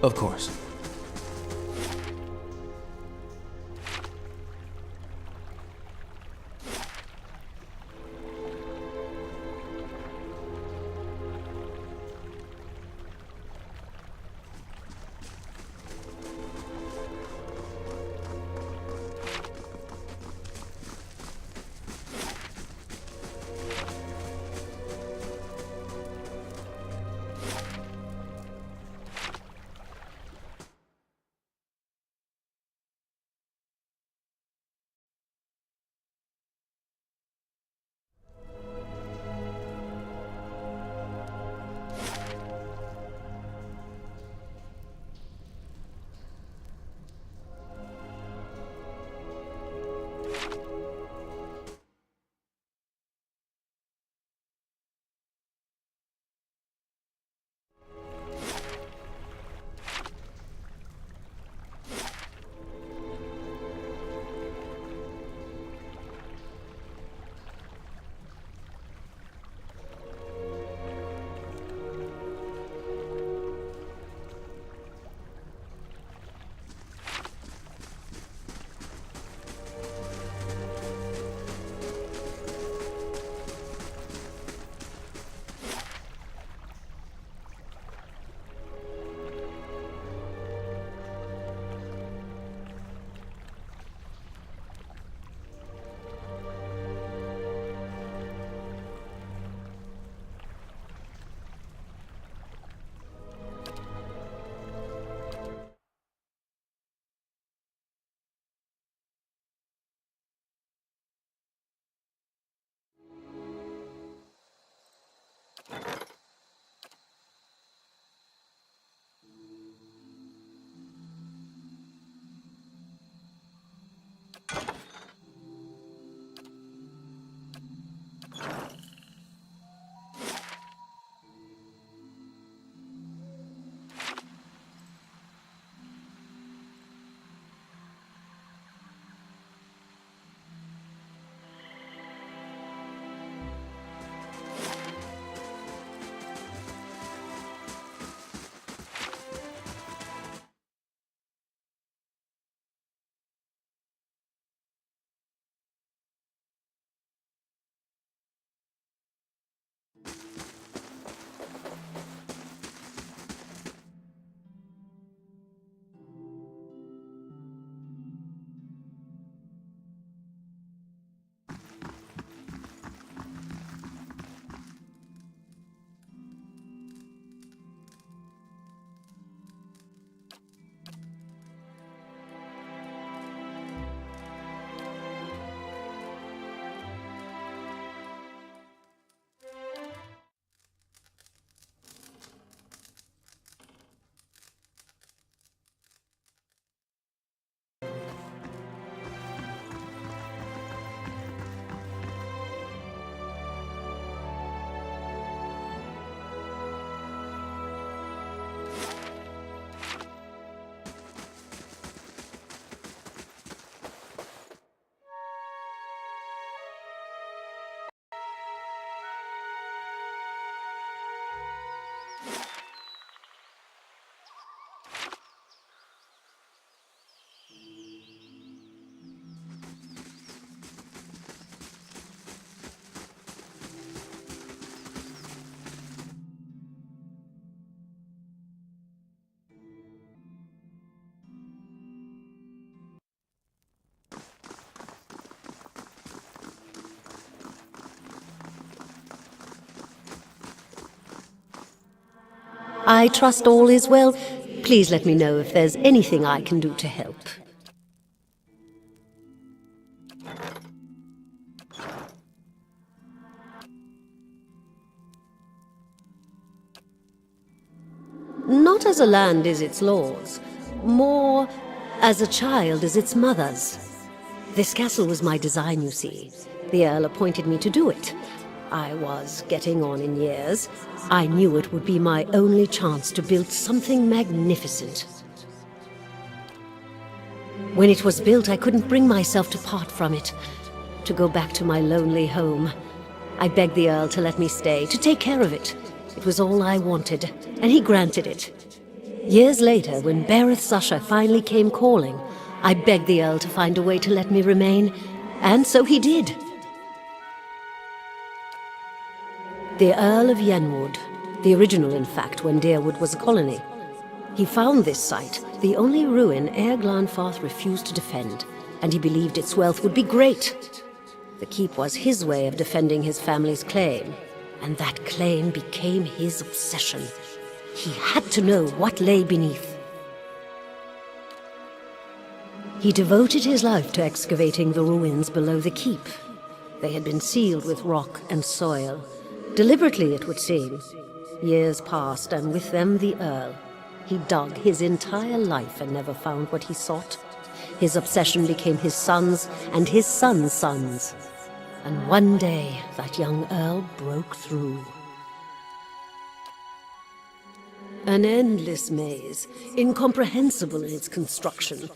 Of course. I trust all is well. Please let me know if there's anything I can do to help. Not as a land is its laws, more as a child is its mother's. This castle was my design, you see. The Earl appointed me to do it. I was getting on in years. I knew it would be my only chance to build something magnificent. When it was built, I couldn't bring myself to part from it, to go back to my lonely home. I begged the Earl to let me stay, to take care of it. It was all I wanted, and he granted it. Years later, when Bereth's usher finally came calling, I begged the Earl to find a way to let me remain, and so he did. The Earl of Yenwood, the original in fact when Deerwood was a colony. He found this site, the only ruin Ere Glanfarth refused to defend, and he believed its wealth would be great. The keep was his way of defending his family's claim, and that claim became his obsession. He had to know what lay beneath. He devoted his life to excavating the ruins below the keep. They had been sealed with rock and soil. Deliberately, it would seem. Years passed, and with them the Earl. He dug his entire life and never found what he sought. His obsession became his sons and his sons' sons. And one day, that young Earl broke through. An endless maze, incomprehensible in its construction.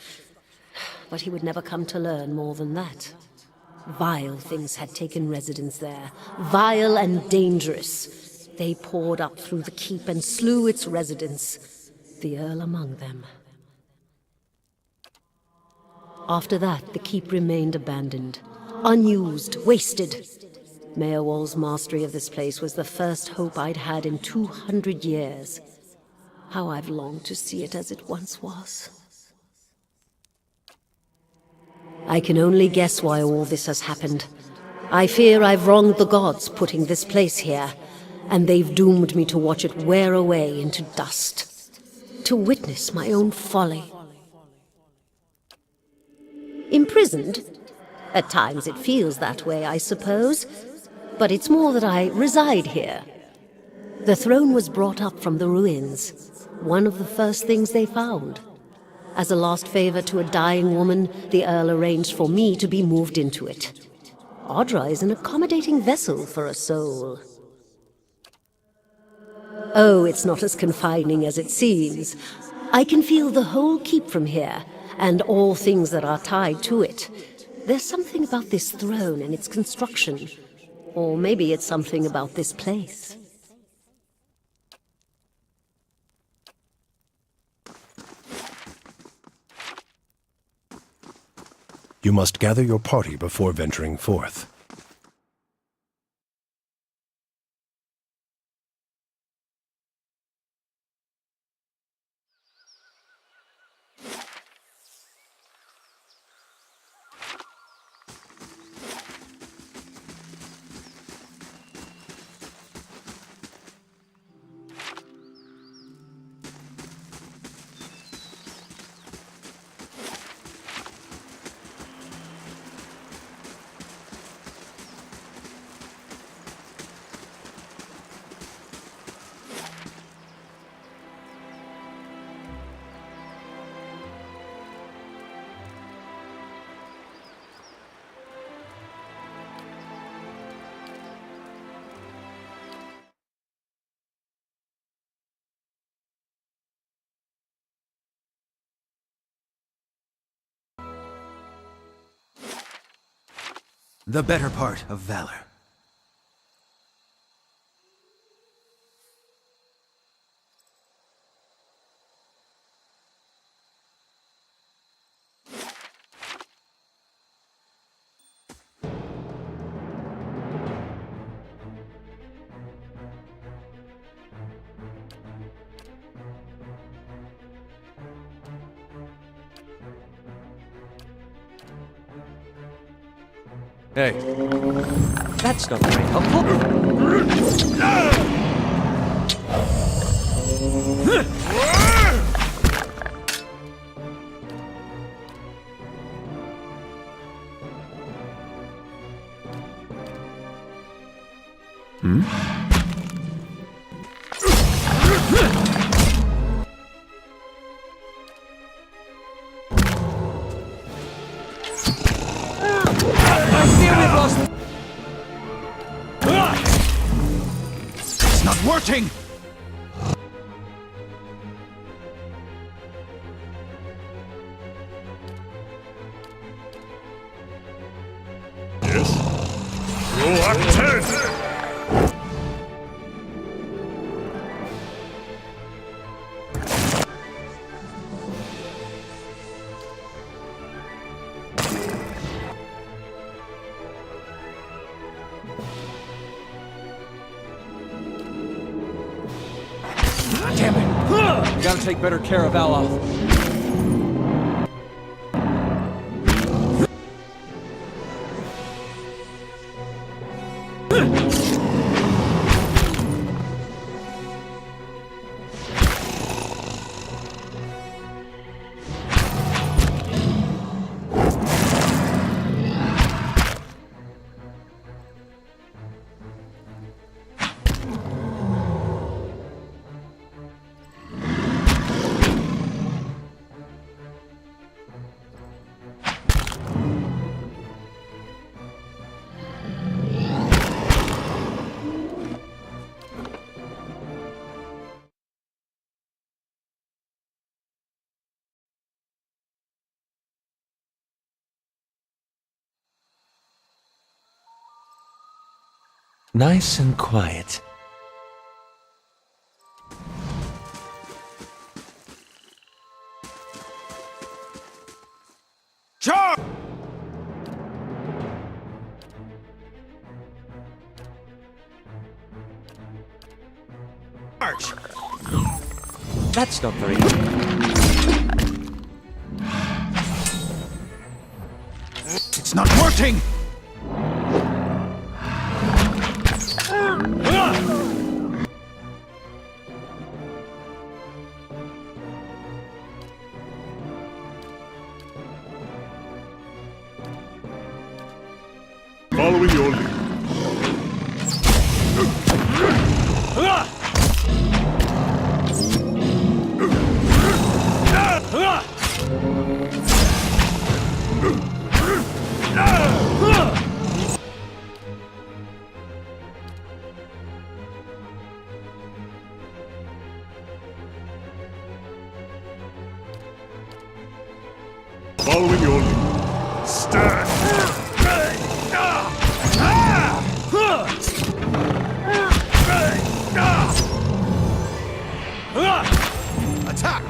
But he would never come to learn more than that. Vile things had taken residence there, vile and dangerous. They poured up through the keep and slew its residents, the Earl among them. After that, the keep remained abandoned, unused, wasted. Meowall's mastery of this place was the first hope I'd had in 200 years. How I've longed to see it as it once was. I can only guess why all this has happened. I fear I've wronged the gods putting this place here, and they've doomed me to watch it wear away into dust. To witness my own folly. Imprisoned? At times it feels that way, I suppose. But it's more that I reside here. The throne was brought up from the ruins. One of the first things they found. As a last favor to a dying woman, the Earl arranged for me to be moved into it. Audra is an accommodating vessel for a soul. Oh, it's not as confining as it seems. I can feel the whole keep from here, and all things that are tied to it. There's something about this throne and its construction. Or maybe it's something about this place. You must gather your party before venturing forth. The better part of valor. Hey, that's not very helpful. It's not working! Yes? You acted! Gotta take better care of Aloth. Nice and quiet. Charge! That's not very... It's not working! Following your lead. Following your lead. Stand! Attack!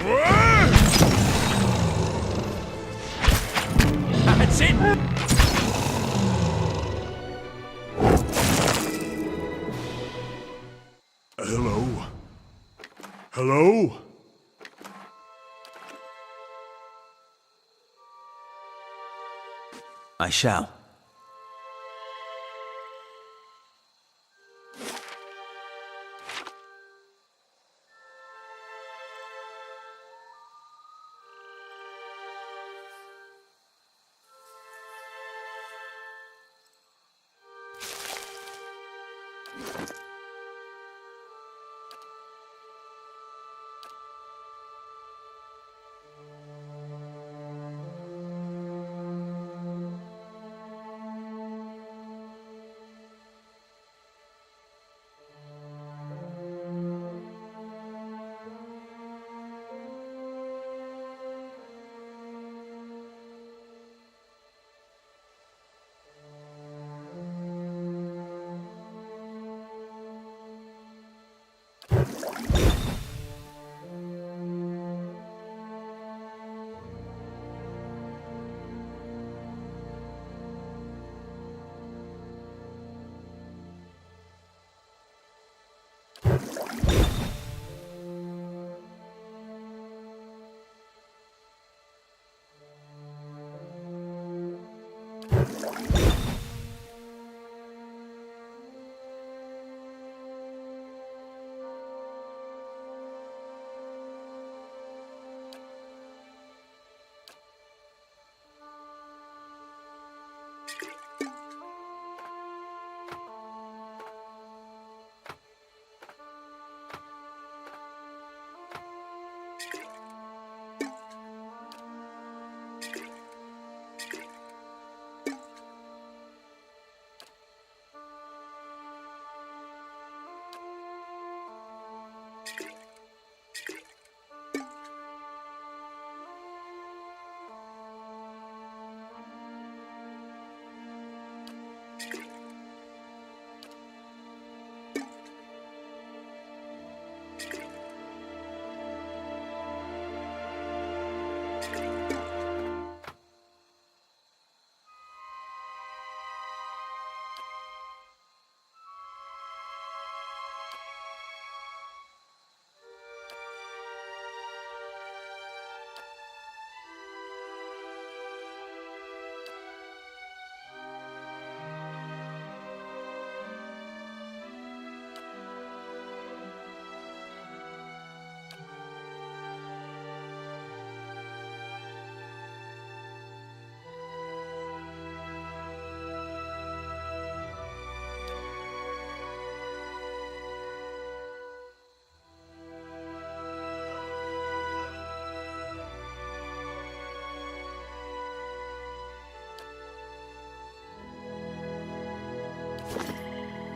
That's it! Hello? Hello? I shall.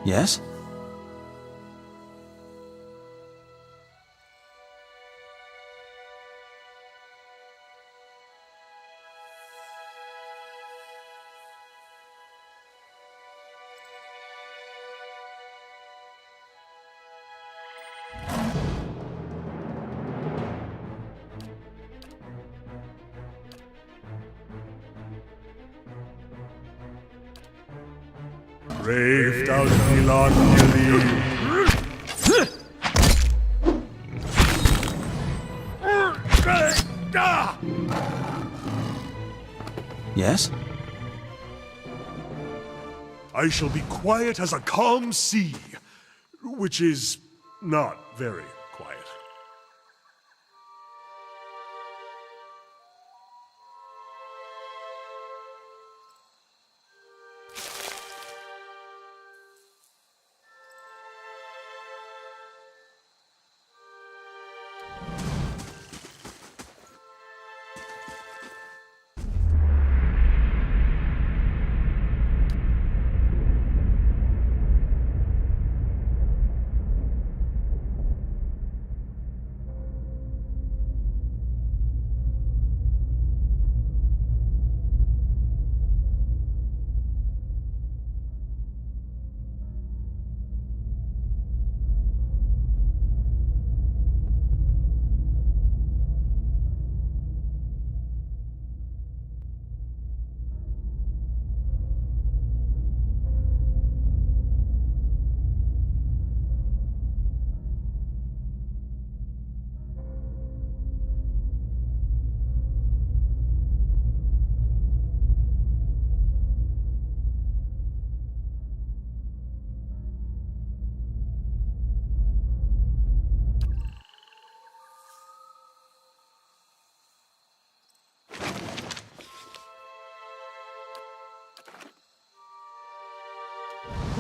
Yes? Brave thou Elon Gilly. Yes? I shall be quiet as a calm sea, which is not very quiet.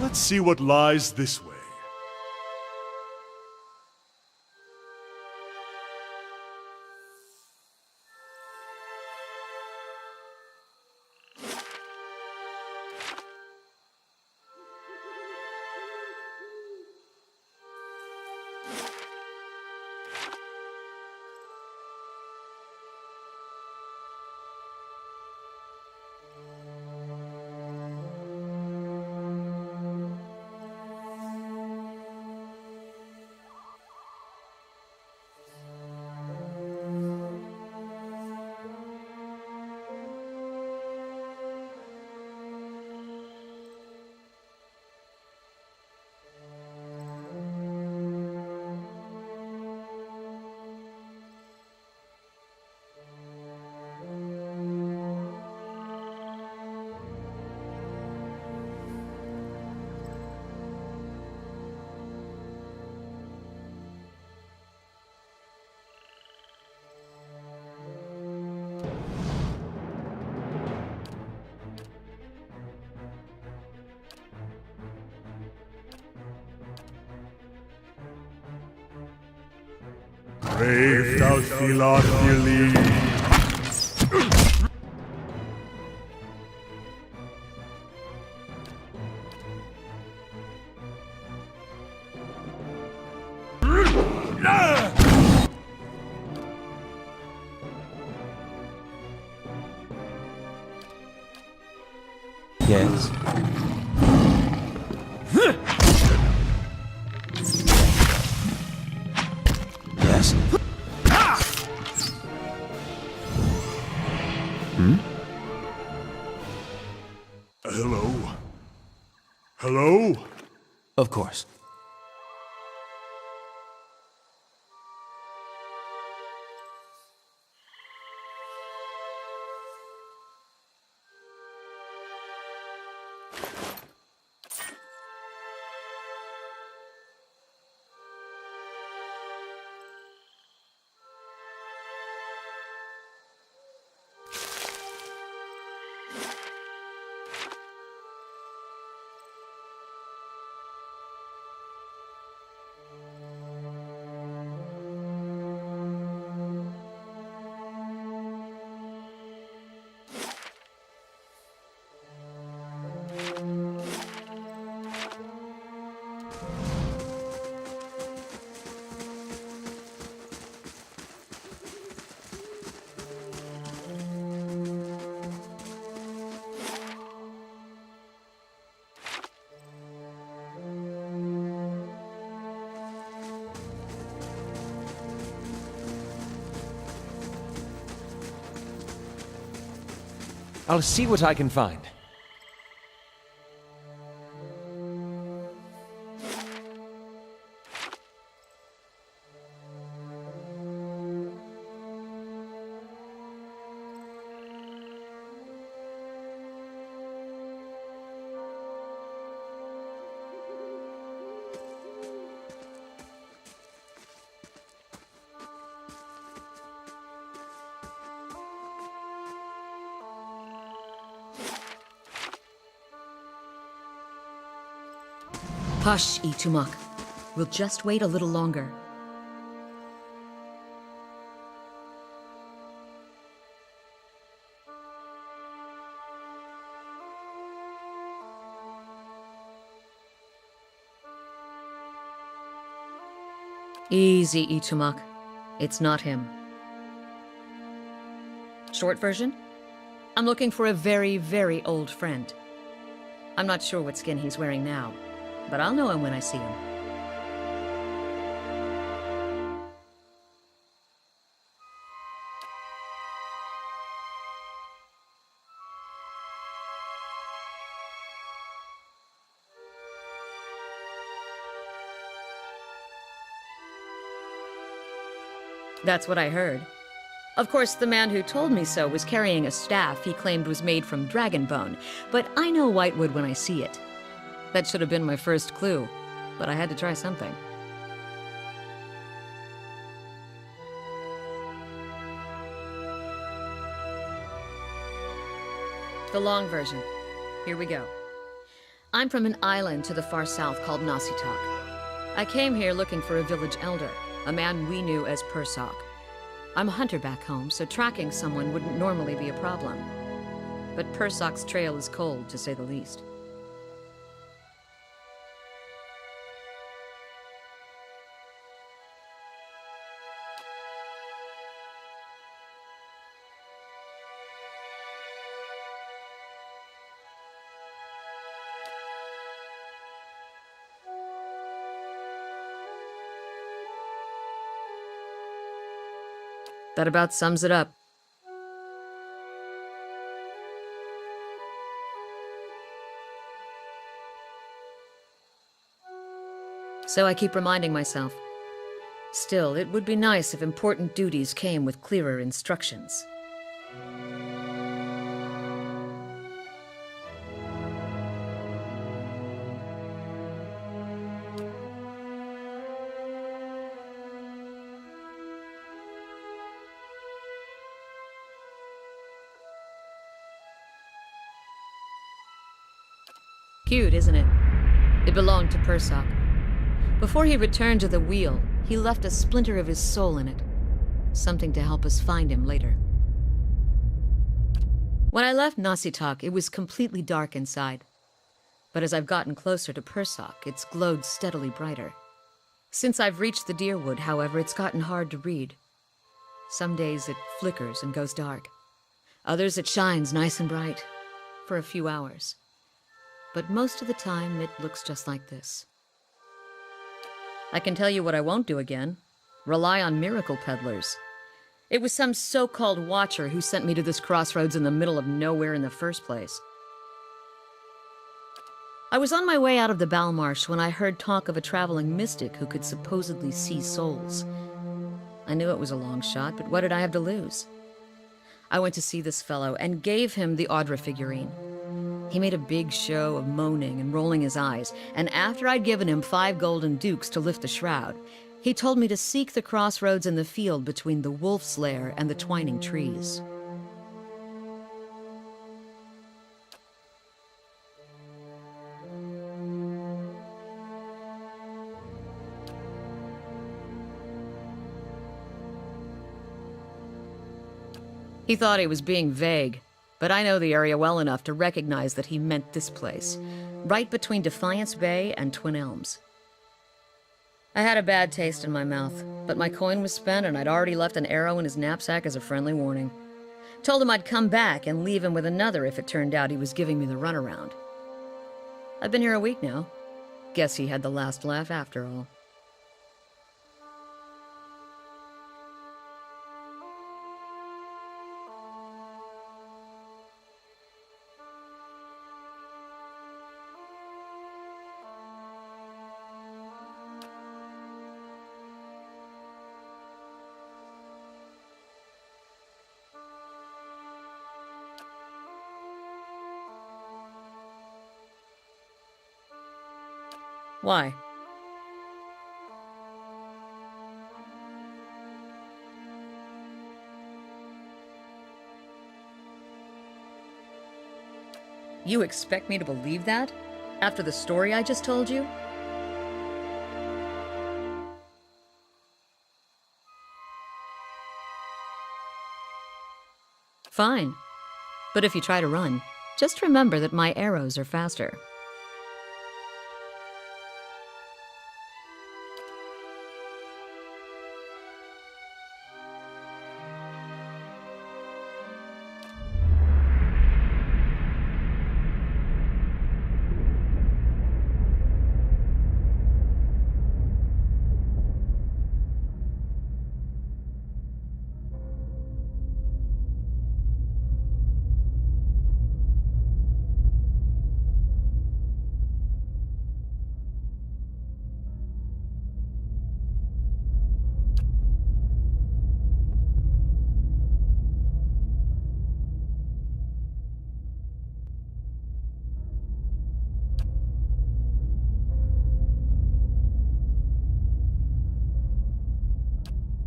Let's see what lies this way. Brave thou Elon Yes. Yes. Hmm? Hello? Hello? Of course. I'll see what I can find. Hush, Itumok. We'll just wait a little longer. Easy, Itumok. It's not him. Short version? I'm looking for a very, very old friend. I'm not sure what skin he's wearing now, but I'll know him when I see him. That's what I heard. Of course, the man who told me so was carrying a staff he claimed was made from dragon bone, but I know Whitewood when I see it. That should have been my first clue, but I had to try something. The long version. Here we go. I'm from an island to the far south called Nasitak. I came here looking for a village elder, a man we knew as Persok. I'm a hunter back home, so tracking someone wouldn't normally be a problem. But Persok's trail is cold, to say the least. That about sums it up. So I keep reminding myself. Still, it would be nice if important duties came with clearer instructions. Cute, isn't it? It belonged to Persok. Before he returned to the wheel, he left a splinter of his soul in it. Something to help us find him later. When I left Nasitak, it was completely dark inside. But as I've gotten closer to Persok, it's glowed steadily brighter. Since I've reached the Deerwood, however, it's gotten hard to read. Some days it flickers and goes dark. Others it shines nice and bright, for a few hours. But most of the time, it looks just like this. I can tell you what I won't do again. Rely on miracle peddlers. It was some so-called watcher who sent me to this crossroads in the middle of nowhere in the first place. I was on my way out of the Balmarsh when I heard talk of a traveling mystic who could supposedly see souls. I knew it was a long shot, but what did I have to lose? I went to see this fellow and gave him the Audra figurine. He made a big show of moaning and rolling his eyes, and after I'd given him 5 golden dukes to lift the shroud, he told me to seek the crossroads in the field between the wolf's lair and the twining trees. He thought he was being vague. But I know the area well enough to recognize that he meant this place, right between Defiance Bay and Twin Elms. I had a bad taste in my mouth, but my coin was spent and I'd already left an arrow in his knapsack as a friendly warning. Told him I'd come back and leave him with another if it turned out he was giving me the runaround. I've been here a week now. Guess he had the last laugh after all. Why? You expect me to believe that? After the story I just told you? Fine. But if you try to run, just remember that my arrows are faster.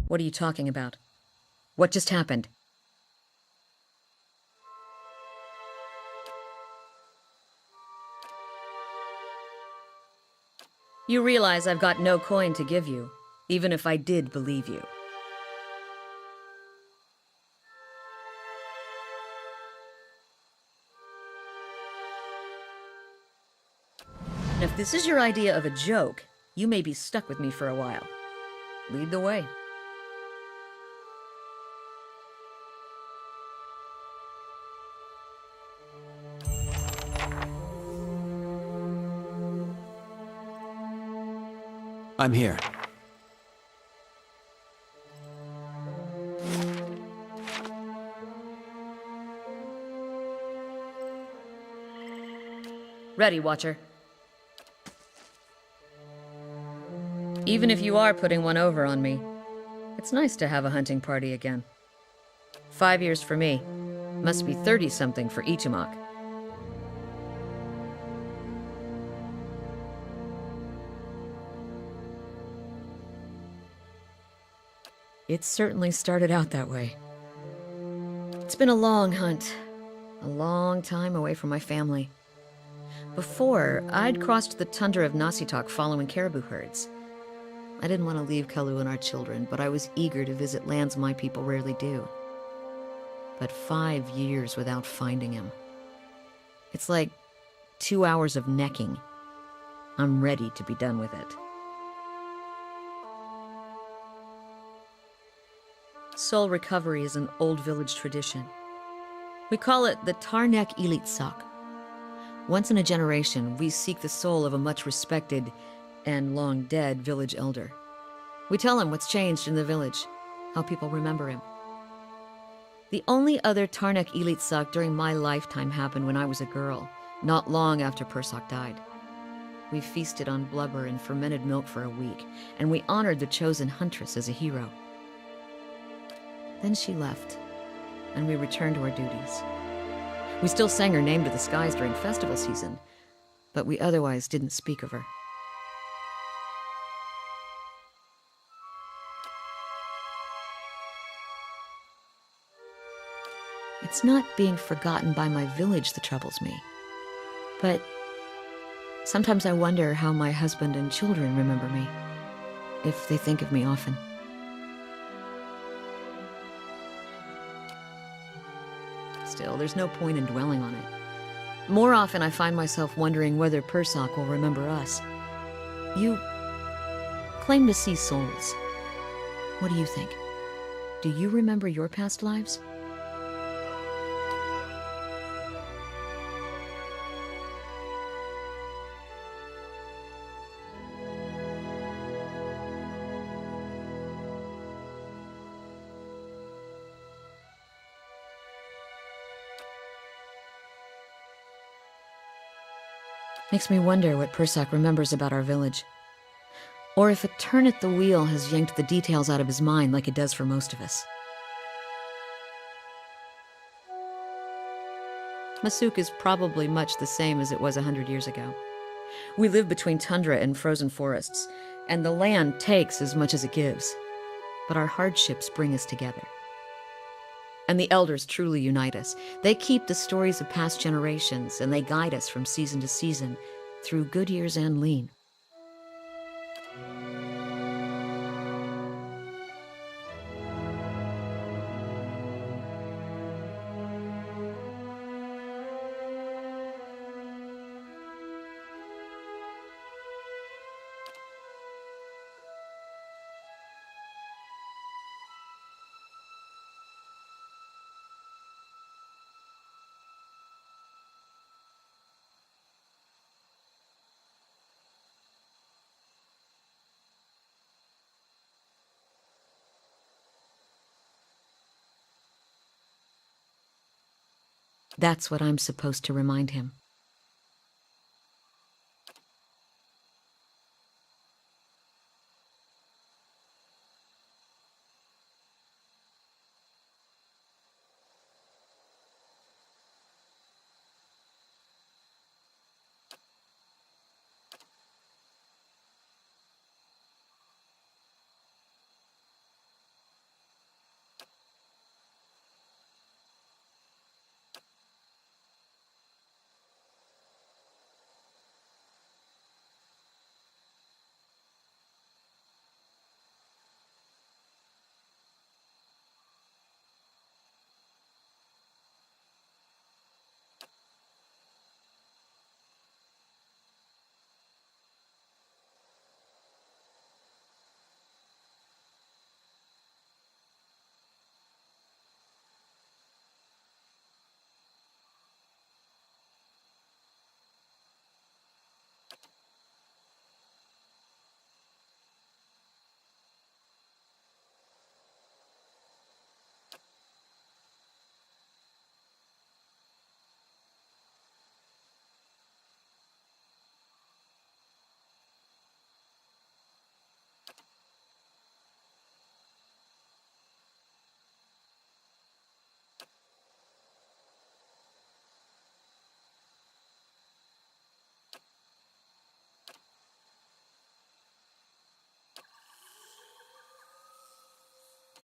What are you talking about? What just happened? You realize I've got no coin to give you, even if I did believe you. And if this is your idea of a joke, you may be stuck with me for a while. Lead the way. I'm here. Ready, Watcher. Even if you are putting one over on me, it's nice to have a hunting party again. 5 years for me. Must be 30-something for Ichimak. It certainly started out that way. It's been a long hunt. A long time away from my family. Before, I'd crossed the tundra of Nasitok following caribou herds. I didn't want to leave Kalu and our children, but I was eager to visit lands my people rarely do. But 5 years without finding him. It's like 2 hours of necking. I'm ready to be done with it. Soul recovery is an old village tradition. We call it the Tarnek Ilitsak. Once in a generation, we seek the soul of a much respected and long dead village elder. We tell him what's changed in the village, how people remember him. The only other Tarnek Ilitsak during my lifetime happened when I was a girl, not long after Persak died. We feasted on blubber and fermented milk for a week, and we honored the chosen huntress as a hero. Then she left, and we returned to our duties. We still sang her name to the skies during festival season, but we otherwise didn't speak of her. It's not being forgotten by my village that troubles me, but sometimes I wonder how my husband and children remember me, if they think of me often. Still, there's no point in dwelling on it. More often, I find myself wondering whether Persak will remember us. You claim to see souls. What do you think? Do you remember your past lives? Makes me wonder what Persak remembers about our village. Or if a turn at the wheel has yanked the details out of his mind like it does for most of us. Masuk is probably much the same as it was 100 years ago. We live between tundra and frozen forests, and the land takes as much as it gives. But our hardships bring us together. And the elders truly unite us. They keep the stories of past generations, and they guide us from season to season, through good years and lean. That's what I'm supposed to remind him.